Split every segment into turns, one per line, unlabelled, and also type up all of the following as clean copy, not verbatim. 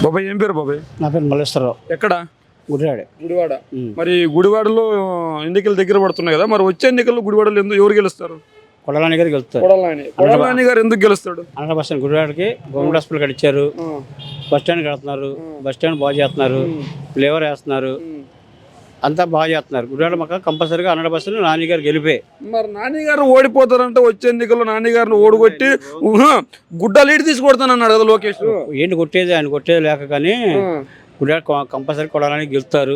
బాబాయ్ ఏం పేరు బాబాయ్?
నా పేరు మల్లేశ్వరరావు.
ఎక్కడ?
గుడివాడ.
గుడివాడ. మరి గుడివాడలో ఎన్నికలు దగ్గర పడుతున్నాయి కదా, మరి వచ్చే ఎన్నికల్లో గుడివాడలో ఎవరు గెలుస్తారు?
కొడాలని గారు గెలుస్తారు.
కొడాలని గారు ఎందుకు గెలుస్తాడు?
100% గుడివాడకి గవర్నమెంట్ హాస్పిటల్ కట్టించారు, బస్ స్టాండ్ కడుతున్నారు, బస్ స్టాండ్ బాగా చేస్తున్నారు, ఫ్లేవర్ వేస్తున్నారు, అంతా బాగా చేస్తున్నారు. గుడివాడ మాకు కంపల్సరీగా 100% నాని గారు గెలిపే.
మరి నాని గారు ఓడిపోతారంటే వచ్చే ఎన్నికల్లో నాని గారిని ఓడిగొట్టి గుడ్డ లీడ్ తీసుకొడతానన్నాడు కదా లోకేష్.
ఏంటి కొట్టేది? ఆయన కొట్టేది లేక కానీ గుడివాడ కంపల్సరీ కొడాలని గెలుస్తారు.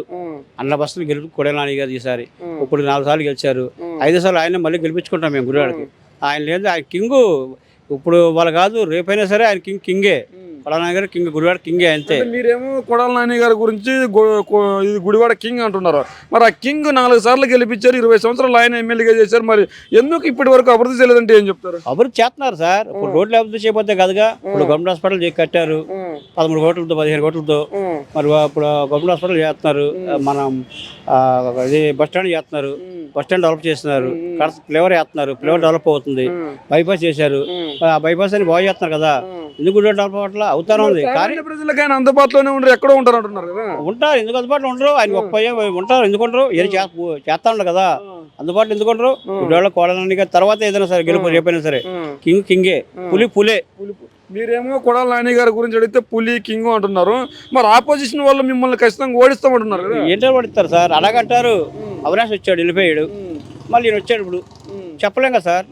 100% గెలుపు కొడాలని గారు ఈసారి. ఇప్పుడు 4 సార్లు గెలిచారు, 5 సార్లు ఆయన మళ్ళీ గెలిపించుకుంటాం మేము గుడివాడకి. ఆయన లేదు, ఆయన కింగు. ఇప్పుడు వాళ్ళు కాదు, రేపైనా సరే ఆయన కింగే. కొడాలని గారు కింగ్, గుడివాడ కింగే అంతే.
మీరేమో కొడాల నాని గారి గురించి ఇది గుడివాడ కింగ్ అంటున్నారు. మరి ఆ కింగ్ 4 సార్లు గెలిపించారు, 20 సంవత్సరాలు ఆయన ఎమ్మెల్యేగా చేశారు. మరి ఎందుకు ఇప్పటి వరకు అభివృద్ధి చేయలేదంటే ఏం చెప్తారు?
అభివృద్ధి చేస్తున్నారు సార్. ఇప్పుడు రోడ్లు అభివృద్ధి చేయకపోతే కదగా. ఇప్పుడు గవర్నమెంట్ హాస్పిటల్ కట్టారు 13 కోట్లతో 15 కోట్లతో. మరి ఇప్పుడు గవర్నమెంట్ హాస్పిటల్ చేస్తున్నారు, మనం ఇది బస్ స్టాండ్ చేస్తున్నారు, బస్ స్టాండ్ డెవలప్ చేస్తున్నారు, ఫ్లేవర్ వేస్తున్నారు, ఫ్లేవర్ డెవలప్ అవుతుంది, బైపాస్ చేశారు. ఆ బైపాస్ అని బాగా చేస్తున్నారు కదా. ఎందుకు డెవలప్ అవ్వట్లా? అవుతానే ఉంది. కానీ
ప్రజలకైనా అందుబాటులోనే ఉండరు, ఎక్కడో ఉంటారు అంటున్నారు కదా.
ఉంటారు, ఎందుకు అందుబాటులో ఉండరు? ఆయన 30 ఉంటారు, ఎందుకు ఉండరు? చేస్తా ఉండరు కదా, అందుబాటులో ఎందుకు ఉండరు? గుడివాడలో కొడాలని గారి తర్వాత ఏదైనా సరే గెలుపు రేపైనా సరే కింగే, పులే.
మీరేమో కొడాల నాని గారి గురించి అడిగితే పులి కింగ్ అంటున్నారు. మరి ఆపోజిషన్ వాళ్ళు మిమ్మల్ని ఖచ్చితంగా ఓడిస్తామంటున్నారు కదా.
ఏంటో ఓడిస్తారు సార్? అలాగంటారు. అవినాష్ వచ్చాడు, వెళ్ళిపోయాడు, మళ్ళీ ఈయన వచ్చాడు. ఇప్పుడు చెప్పలేం కదా సార్.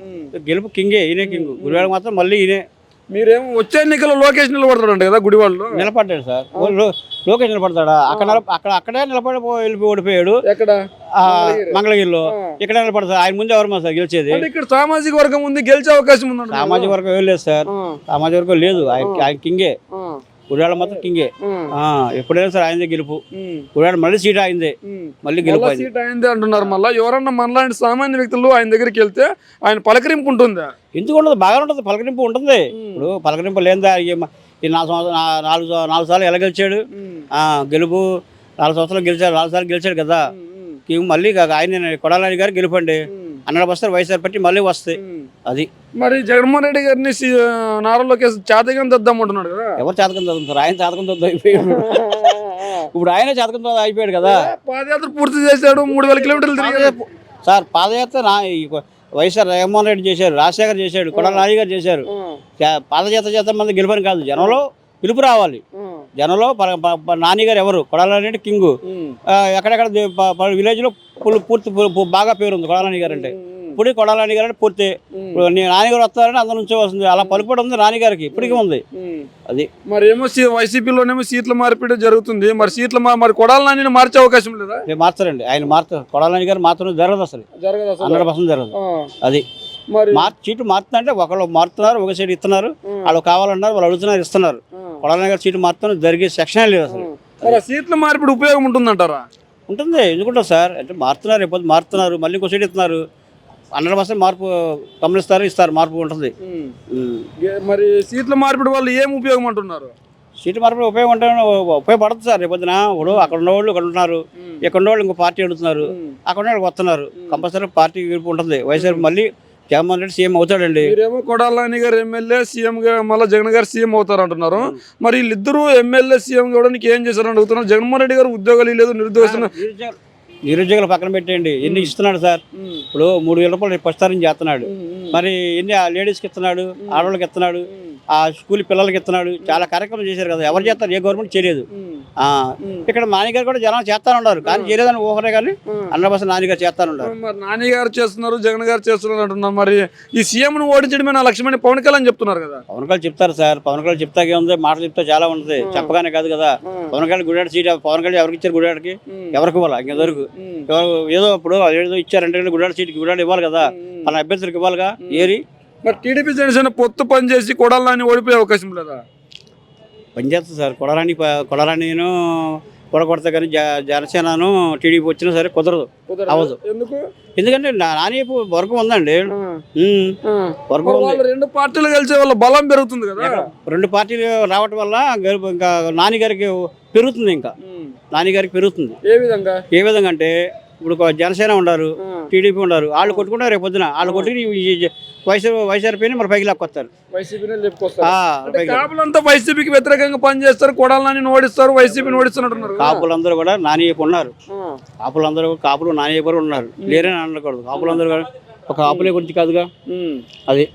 గెలుపు కింగే, ఈయనే కింగ్. గుడివాడ మాత్రం మళ్ళీ ఈయనే.
మీరేమో వచ్చే ఎన్నికల్లో లోకేష్ నిలబడతాడంట కదా గుడివాడలో.
నిలబడ్డాడు సార్. లోకేష్ నిలబడతాడా? అక్కడే నిలబడి వెళ్ళి ఓడిపోయాడు.
ఎక్కడ?
మంగళగిరిలో. ఇక్కడ నిలబడతాడు. ఆయన ముందు ఎవరు సార్ గెలిచేది?
ఇక్కడ సామాజిక వర్గం ఉంది, గెలిచే అవకాశం ఉంది.
సామాజిక వర్గం ఏం లేదు సార్, సామాజిక వర్గం లేదు. ఆయన కింగే, గుడివాడ మాత్రం కింగే. ఎప్పుడైనా సరే ఆయనదే గెలుపు. గుడివాడ మళ్ళీ సీట్ అయిందే, మళ్ళీ గెలుపు
సీట్ అయిందే అంటున్నారు. మళ్ళీ ఎవరన్నా మనలాంటి సామాన్య వ్యక్తులు ఆయన దగ్గరికి వెళ్తే ఆయన పలకరింపు ఉంటుందా?
ఎందుకు ఉండదు? బాగా ఉంటుంది, పలకరింపు ఉంటుంది. ఇప్పుడు పలకరింపు లేదా? ఈ 4 సార్లు ఎలా గెలిచాడు? గెలుపు 4 సంవత్సరాలు గెలిచాడు, 4 సార్లు గెలిచాడు కదా. మళ్ళీ ఆయన కొడాలని గారు గెలుపండి. 100% వైఎస్ఆర్ పార్టీ మళ్ళీ వస్తాయి. అది
మరి జగన్మోహన్ రెడ్డి గారిని నారా లోకేష్ చేతకం తెద్దామంటున్నాడు కదా.
ఎవరు చేతకం తెద్దాం? ఆయన చేతకం తెద్దాం అయిపోయాడు. ఇప్పుడు ఆయన చేతకం అయిపోయాడు కదా.
పాదయాత్ర పూర్తి చేశాడు, 3000 కిలోమీటర్లు తిరిగాడు
సార్. పాదయాత్ర వైఎస్ఆర్ జగన్మోహన్ రెడ్డి చేశారు, రాజశేఖర్ చేశాడు, కొడాలి నాని గారు చేశారు. పాదయాత్ర చేత మంది గెలుపని కాదు, జనంలో పిలుపు రావాలి. జనంలో నాని గారు ఎవరు? కొడాలి కింగ్. ఎక్కడెక్కడ విలేజ్ లో పూర్తి బాగా పేరుంది కొడాలి గారు అంటే. ఇప్పుడు కొడాలి గారు అంటే పూర్తి నాన్నగారు వస్తారని అందరి నుంచే వస్తుంది. అలా పలుకుబడి ఉంది నాన్నగారికి, ఇప్పటికీ ఉంది. అది మరి ఏమో వైసీపీలోనేమో సీట్ల మార్పిడి జరుగుతుంది. మరి సీట్ల మరి కొడాలి నాని మార్చే అవకాశం లేదా? మార్చరండి, ఆయన మార్చారు. కొడాలి గారు మాత్రం జరగదు, అసలు 100% జరగదు. అది సీట్లు మారుతుందంటే ఒకళ్ళు మారుతున్నారు, ఒక సీటు ఇస్తున్నారు, వాళ్ళు కావాలన్నారు, వాళ్ళు అడుగుతున్నారు, ఇస్తున్నారు. కొడాలి గారు సీటు మారుతున్నారు, జరిగే సెక్షన్ లేదు అసలు.
సీట్ల మార్పిడి ఉపయోగం ఉంటుందంటారా?
ఉంటుంది, ఎందుకుంటారు సార్? అంటే మారుతున్నారు, ఎప్పుడు మారుతున్నారు, మళ్ళీ ఇంకో సీటు ఇస్తున్నారు. 100% మార్పు గమనిస్తారు, ఇస్తారు, మార్పు ఉంటుంది.
మరి సీట్ల మార్పిడి వల్ల ఏం ఉపయోగం అంటున్నారు?
సీటు మార్పిడి ఉపయోగపడుతుంది సార్. రేపొద్దున ఇప్పుడు అక్కడ ఉన్నవాళ్ళు ఇక్కడ ఉంటున్నారు, ఇక్కడ ఉన్నవాళ్ళు ఇంకో పార్టీ అడుగుతున్నారు, అక్కడ ఉన్న వాళ్ళు వస్తున్నారు. కంపల్సరీ పార్టీ గెలుపు ఉంటుంది. వైఎస్ఆర్ మళ్ళీ జగన్మోహన్ రెడ్డి సీఎం అవుతాడండి.
మీరేమో కొడాలి నాని గారు ఎమ్మెల్యే సీఎం గా, మళ్ళీ జగన్ గారు సీఎం అవుతారు అంటున్నారు. మరి వీళ్ళిద్దరూ ఎమ్మెల్యే సీఎం కావడానికి ఏం చేశారని అడుగుతున్నారు. జగన్మోహన్ రెడ్డి గారు ఉద్యోగాలు లేదు,
నిరుద్యోగులు పక్కన పెట్టేయండి, ఎన్ని ఇస్తున్నాడు సార్? ఇప్పుడు 3000 రూపాయలు ప్రస్తారం చేస్తున్నాడు. మరి ఎన్ని లేడీస్కి ఇస్తున్నాడు, ఆడవాళ్ళకి ఇస్తున్నాడు, ఆ స్కూల్ పిల్లలకి ఇస్తున్నాడు. చాలా కార్యక్రమాలు చేశారు కదా. ఎవరు చేస్తారు? ఏ గవర్నమెంట్ చేయలేదు. ఇక్కడ నాన్నగారు కూడా జనం చేస్తాను ఉన్నారు, కానీ చేయలేదని ఊహరే, కానీ 100% నాన్నగారు చేస్తాను ఉన్నారు.
మరి నాని గారు చేస్తున్నారు, జగన్ గారు చేస్తున్నారు అంటున్నారు. మరి ఈ సీఎం ను ఓడించడమే నా లక్ష్యమని పవన్ కళ్యాణ్ చెప్తున్నారు కదా.
పవన్ కళ్యాణ్ చెప్తారు సార్. పవన్ కళ్యాణ్ చెప్తాకే ఉంది, మాటలు చెప్తా చాలా ఉంటుంది, చెప్పగానే కాదు కదా. పవన్ కళ్యాణ్ గుడివాడ సీట్ పవన్ కళ్యాణ్ ఎవరికి ఇచ్చారు? గుడివాడకి ఎవరికి ఇవ్వాలి? ఇంకెవరికి ఏదో ఇప్పుడు ఏదో ఇచ్చారంటే గుడివాడ సీట్కి గుడివాడ ఇవ్వాలి కదా, మన అభ్యర్థులకు ఇవ్వాలిగా. ఏరి
మరి టీడీపీ జనసేన పొత్తు పనిచేసి కొడాలి నాని ఓడిపోయే అవకాశం లేదా?
పనిచేస్తుంది సార్. కొడాలని కొడకొడతా కానీ జనసేనను టీడీపీ వచ్చినా సరే కుదరదు, అవ్వదు. ఎందుకంటే నాని వర్గం ఉందండి, వర్గం ఉంది.
2 పార్టీలు కలిసే వల్ల బలం పెరుగుతుంది కదా.
2 పార్టీలు రావటం వల్ల ఇంకా నాని గారికి పెరుగుతుంది, ఇంకా నాని గారికి పెరుగుతుంది.
ఏ విధంగా
అంటే ఇప్పుడు జనసేన ఉన్నారు, టీడీపీ ఉన్నారు, వాళ్ళు కొట్టుకుంటారు రేపు పొద్దున. వాళ్ళు కొట్టుకుని వైఎస్ఆర్పీని మరి పైకి లాక్కొస్తారు.
వైసీపీనే చెప్పుకొస్తారు.
ఆ,
అంటే కాపులంతా వైసీపీకి వ్యతిరేకంగా పనిచేస్తారు, కొడాలని ఓడిస్తారు, వైసీపీని ఓడిస్తున్నట్టున్నారు కదా?
కాపులందరూ కూడా నానియపు ఉన్నారు. కాపులు నానియపు ఉన్నారు, లేరని అనకూడదు. కాపులందరూ కూడా ఒక కాపులే గురించి కాదుగా
ఉమ్.
అది.